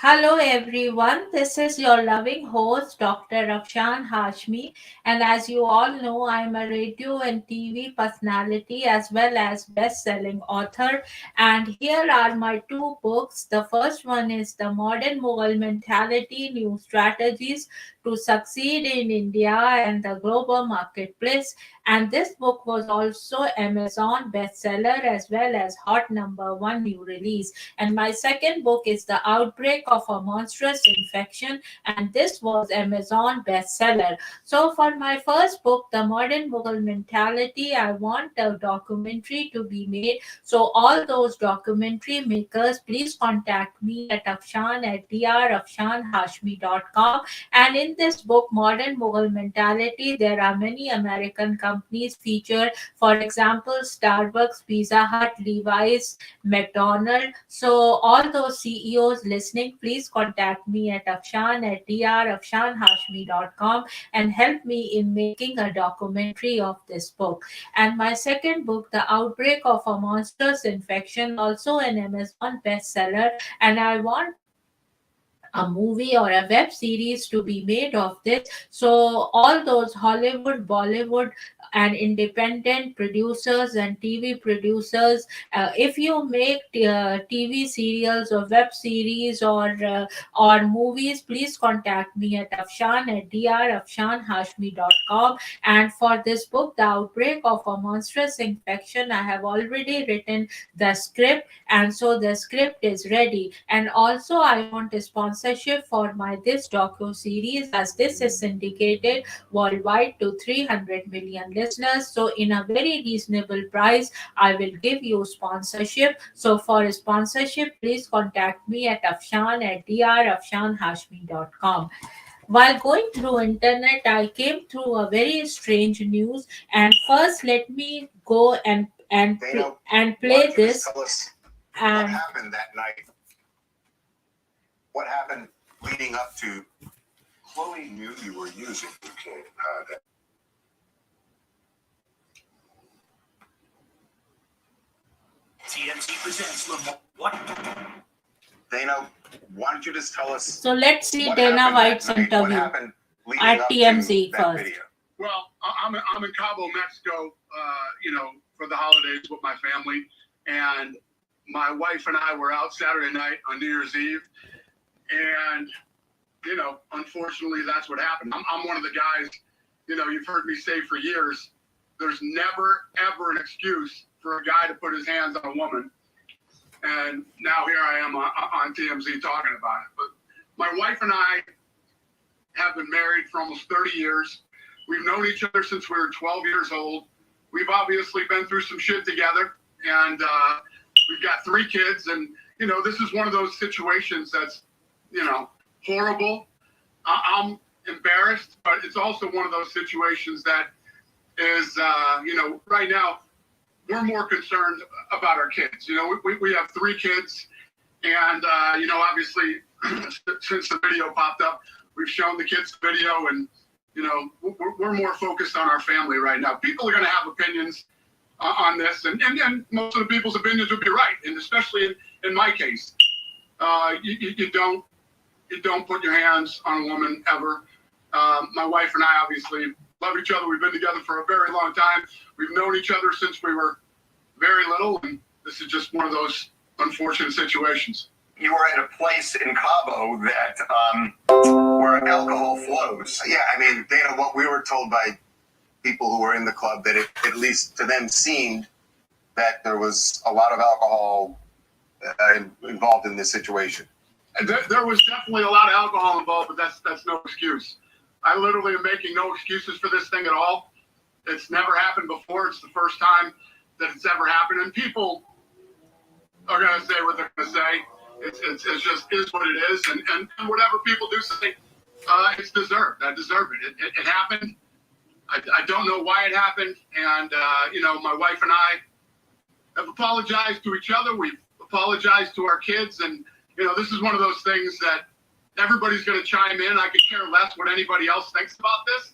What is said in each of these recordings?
Hello everyone, this is your loving host Dr. Afshan Hashmi, and as you all know, I'm a radio and TV personality as well as best-selling author. And here are my two books. The first one is The Modern Mughal Mentality: New Strategies to Succeed in India and the Global Marketplace. And this book was also Amazon bestseller as well as hot number one new release. And my second book is The Outbreak of a Monstrous Infection, and this was Amazon bestseller. So for my first book, The Modern Mughal Mentality, I want a documentary to be made. So all those documentary makers, please contact me at Afshan at drafshanhashmi.com. And in this book, Modern Mughal Mentality, there are many American companies featured. For example, Starbucks, Pizza Hut, Levi's, McDonald. So all those CEOs listening, please contact me at Afshan at drafshanhashmi.com and help me in making a documentary of this book. And my second book, The Outbreak of a Monstrous Infection, also an Amazon bestseller, and I want a movie or a web series to be made of this. So all those Hollywood, Bollywood, and independent producers and TV producers, if you make TV serials or web series or movies, please contact me at Afshan at drafshanhashmi.com. And for this book, The Outbreak of a Monstrous Infection, I have already written the script, and so the script is ready. And also I want a sponsorship for my this docu series, as this is syndicated worldwide to 300 million listeners. So in a very reasonable price, I will give you sponsorship. So for a sponsorship, please contact me at Afshan at drafshanhashmi.com. While going through internet, I came through a very strange news. And first, let me go and play this. Tell us what happened that night. What happened leading up to? Chloe knew you were using cocaine. TMZ presents what? Dana, why don't you just tell us? So let's see Dana White's interview at TMZ first. Video? Well, I'm in Cabo, Mexico, for the holidays with my family, and my wife and I were out Saturday night on New Year's Eve, and unfortunately, that's what happened. I'm one of the guys, you've heard me say for years, there's never, ever an excuse for a guy to put his hands on a woman. And now here I am on TMZ talking about it. But my wife and I have been married for almost 30 years. We've known each other since we were 12 years old. We've obviously been through some shit together, and we've got 3 kids. And, this is one of those situations that's, horrible. I'm embarrassed, but it's also one of those situations that is, right now, we're more concerned about our kids. We have 3 kids, and, obviously, since the video popped up, we've shown the kids the video, and, we're more focused on our family right now. People are going to have opinions on this, and most of the people's opinions will be right, and especially in my case. You don't put your hands on a woman ever. My wife and I obviously love each other. We've been together for a very long time. We've known each other since we were very little, and this is just one of those unfortunate situations. You were at a place in Cabo that where alcohol flows. Yeah, I mean, Dana, what we were told by people who were in the club, that it, at least to them, seemed that there was a lot of alcohol involved in this situation. There was definitely a lot of alcohol involved, but that's no excuse. I literally am making no excuses for this thing at all. It's never happened before. It's the first time that it's ever happened, and people are going to say what they're going to say. It's just is what it is, and whatever people do say, it's deserved. I deserve it. It happened. I don't know why it happened, and my wife and I have apologized to each other. We've apologized to our kids, and this is one of those things that everybody's going to chime in. I could care less what anybody else thinks about this.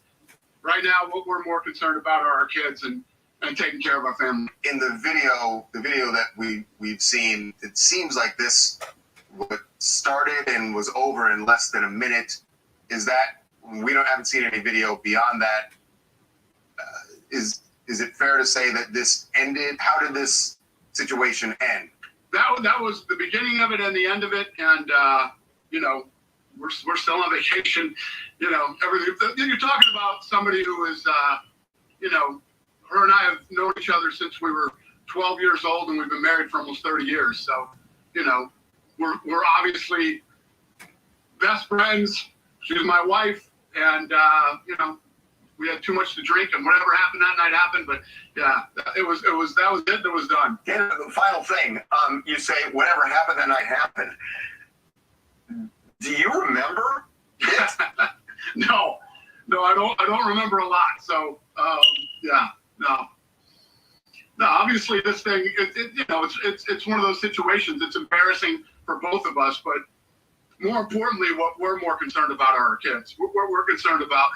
Right now, what we're more concerned about are our kids and taking care of our family. In the video that we've seen, it seems like this what started and was over in less than a minute. Is that we haven't seen any video beyond that? Is it fair to say that this ended? How did this situation end? That was the beginning of it and the end of it, and you know, we're still on vacation. You know, everything. You're talking about somebody who is, you know, her and I have known each other since we were 12 years old, and we've been married for almost 30 years. So, you know, we're obviously best friends. She's my wife, and you know, we had too much to drink, and whatever happened that night happened. But yeah, that was it. That was done. And the final thing, you say whatever happened that night happened. Do you remember it? No, I don't remember a lot. So yeah, no. Obviously, this thing, you know, it's one of those situations. It's embarrassing for both of us, but more importantly, what we're more concerned about are our kids. We're concerned about.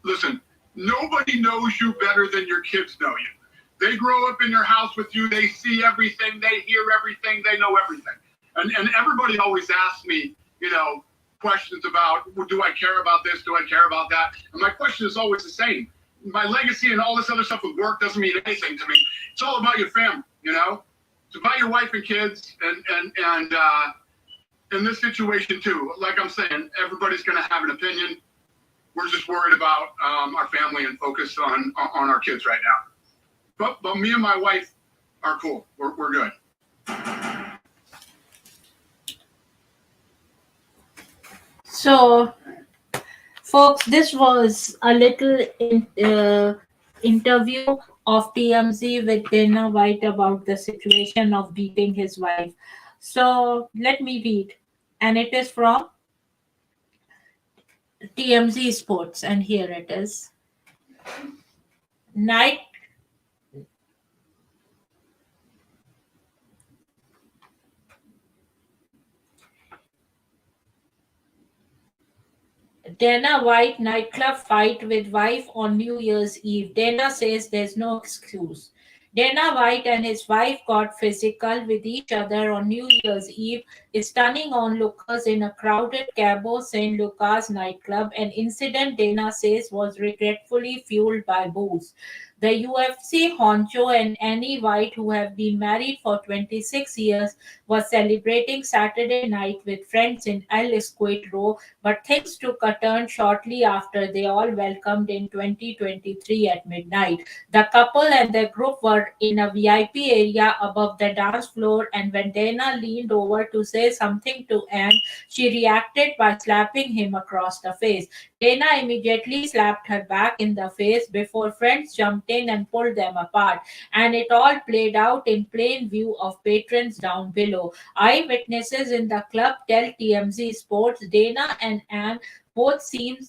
Listen, nobody knows you better than your kids know you. They grow up in your house with you. They see everything. They hear everything. They know everything. And everybody always asks me, you know, questions about, well, do I care about this? Do I care about that? And my question is always the same. My legacy and all this other stuff with work doesn't mean anything to me. It's all about your family, you know? It's about your wife and kids, and in this situation too. Like I'm saying, everybody's going to have an opinion. We're just worried about our family and focused on our kids right now. But me and my wife are cool. We're good. So, folks, this was a little interview of TMZ with Dana White about the situation of beating his wife. So, let me read. And it is from TMZ Sports, and here it is. Night Dana White nightclub fight with wife on New Year's Eve. Dana says there's no excuse. Dana White and his wife got physical with each other on New Year's Eve, stunning onlookers in a crowded Cabo San Lucas nightclub, an incident Dana says was regretfully fueled by booze. The UFC honcho and Annie White, who have been married for 26 years, was celebrating Saturday night with friends in El Escuadro, but things took a turn shortly after they all welcomed in 2023 at midnight. The couple and their group were in a VIP area above the dance floor, and when Dana leaned over to say something to Anne, she reacted by slapping him across the face. Dana immediately slapped her back in the face before friends jumped in and pulled them apart, and it all played out in plain view of patrons down below. Eyewitnesses in the club tell TMZ Sports Dana and Anne both seemed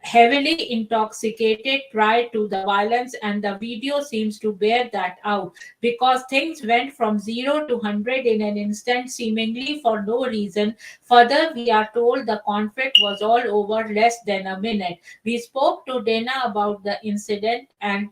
heavily intoxicated prior to the violence, and the video seems to bear that out because things went from 0 to 100 in an instant, seemingly for no reason. Further, we are told the conflict was all over less than a minute. We spoke to Dana about the incident and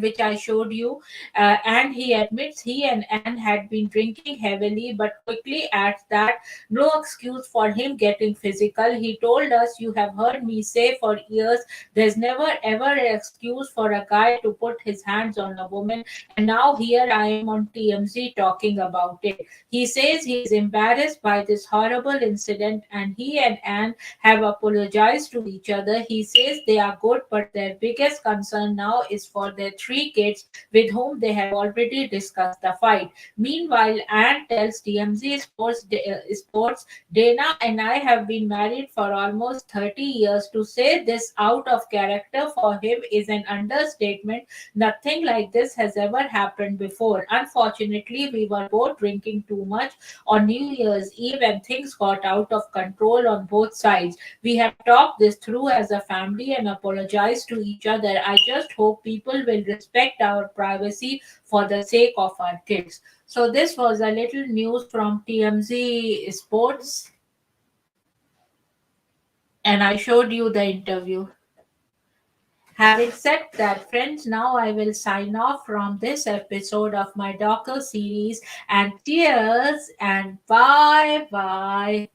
which I showed you, and he admits he and Anne had been drinking heavily, but quickly adds that no excuse for him getting physical. He told us, "You have heard me say for years, there's never ever an excuse for a guy to put his hands on a woman, and now here I am on TMZ talking about it." He says he is embarrassed by this horrible incident, and he and Anne have apologized to each other. He says they are good, but their biggest concern now is for their three kids with whom they have already discussed the fight. Meanwhile, Anne tells TMZ Sports, Dana and I have been married for almost 30 years. To say this out of character for him is an understatement. Nothing like this has ever happened before. Unfortunately, we were both drinking too much on New Year's Eve and things got out of control on both sides. We have talked this through as a family and apologized to each other. I just hope people will respect our privacy for the sake of our kids. So this was a little news from TMZ Sports, and I showed you the interview. Having said that, friends, now I will sign off from this episode of my Docker series, and cheers and bye bye.